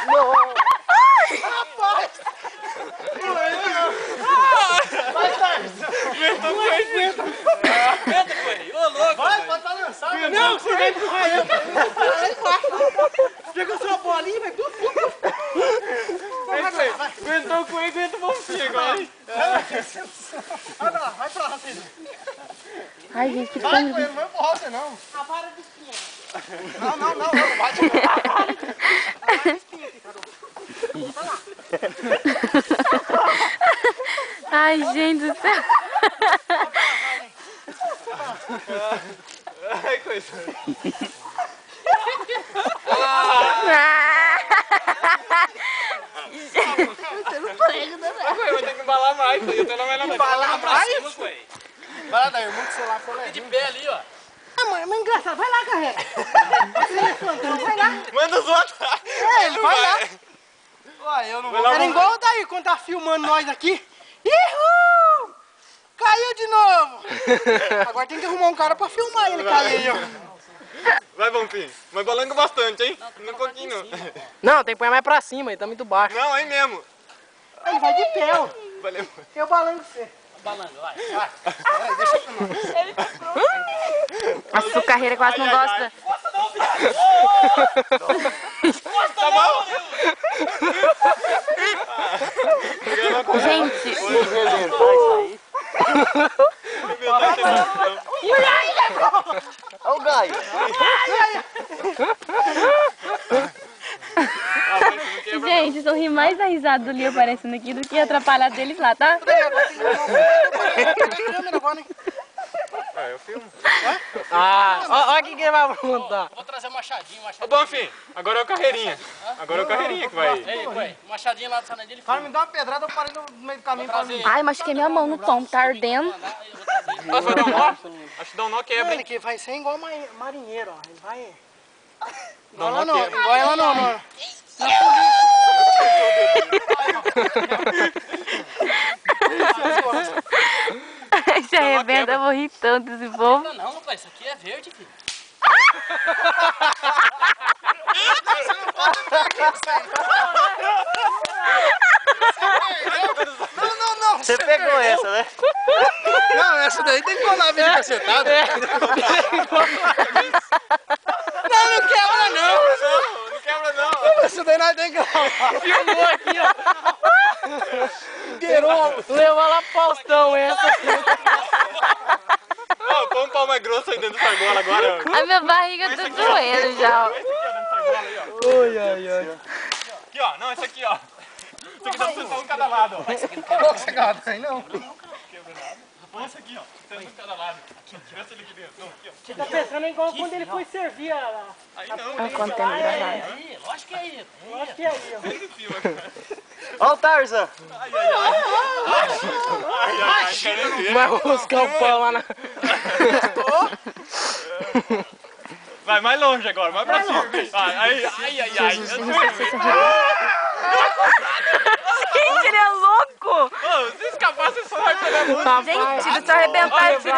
Não. Rapaz! Vai, Tarzan! Aguenta, Coelho! Ô, louco! vai, pode estar lançado! Não, você vai empurrar eu! Pega a sua bolinha e vai... Aguentou o coelho, aguenta o Bonfim agora! Vai pra lá, filho! Ai, gente, que Vai, sangue. Coelho, não vai empurrar você não! A vara de espinha. Não bate! Ai, gente do céu. Ai, coisa! Vai ter que embalar mais, eu tô na melhor. Embalar mais? Vai Vai lá, daí, o muito celular foi de pé ali, ó. Ah, mãe, mas engraçado. Vai lá, carrega. Vai lá. Manda os outros. Ele vai lá! Uai, eu não vou... Era igual o daí, quando tá filmando nós aqui. Ihu! Caiu de novo. Agora tem que arrumar um cara pra filmar ele cair. Vai, Bonfim. Mas balanga bastante, hein? Não pouquinho, não. Não, tem que pôr mais pra cima, ele tá muito baixo. Não, aí mesmo. Ele vai de pé, ó. Valeu. Eu balanço você. Balanga, vai. Deixa eu filmar. A sua carreira quase não gosta. Tá bom? Gente, Olha o Gaio! gente, vocês vão rir mais da risada do Lia aparecendo aqui do que atrapalhar deles lá, tá? Eu filmo. Olha o que ele vai montar. Vou trazer o machadinho, Ô, Bonfim, agora é o Carreirinha. Agora é o Carreirinha que vai. Ei, pai, o machadinho lá do Sanadinho, ele O cara me dá uma pedrada, eu parei no meio do caminho pra mim. Ai, machuquei minha mão no tom, tá ardendo. Nossa, vai dar um nó? Acho que dá um nó quebra, Ele hein? que vai ser igual marinheiro, ó. Ele vai... Dá um Igual ela nó não, quebra. igual ela não, mano. Se arrebenta, eu vou rir tanto desse povo. Não, rapaz, isso aqui é verde, filho. Não, você pegou essa, né? Não, essa daí tem que colar a vida cacetada. Não quebra não. Não quebra, não. Essa daí nós tem que colar. Filmou aqui, ó. Inteirou. Levou lá pro Faustão essa. Ó, põe um pau mais grosso aí dentro do sargola agora. A minha barriga tá doendo já. Esse aqui, ó, dentro do sargola aí, ó. Ai. Aqui, ó. Não, esse aqui, ó. Esse aqui dá pra sentar um de cada lado, ó. Esse aqui não quebra aí, não. Põe esse aqui, ó. Senta um de cada lado. Tira esse ali aqui dentro. Não, aqui, ó. Você tá pensando igual quando ele foi servir a... Aí não. Olha quanto tempo gravado. Aí, lógico que é aí. Eu acho que é aí, ó. Aí em cima, cara. Olha o Tarzan. Ai, quero ver. Vai roscar o pão lá na... Vai mais longe agora, mais pra cima. Ai. Jesus, gente, ele é louco! Ô, se escapar, você só vai pegar muito. Gente, deixa eu arrebentar esse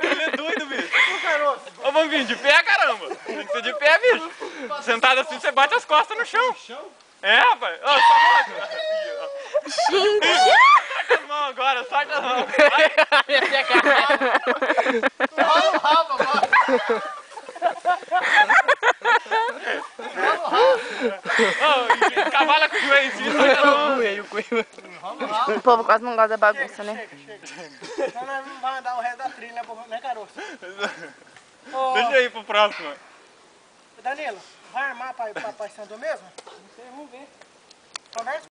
Ele é doido, bicho. Ô, vamos vir de pé, caramba. Tem que ser de pé, bicho. Sentado assim, você bate as costas no chão. É, rapaz. Ó, só mostra. Gente! Sorte as mãos agora, sorte as mãos. Olha o rabo agora. Ô, cavala com o joelho em cima, sorte as mãos. O povo quase não gosta da bagunça, né? Então nós não vamos dar o resto da trilha, né, caroço? Deixa aí pro próximo. Danilo, vai armar pra Santo mesmo? Não sei, vamos ver. Conversa.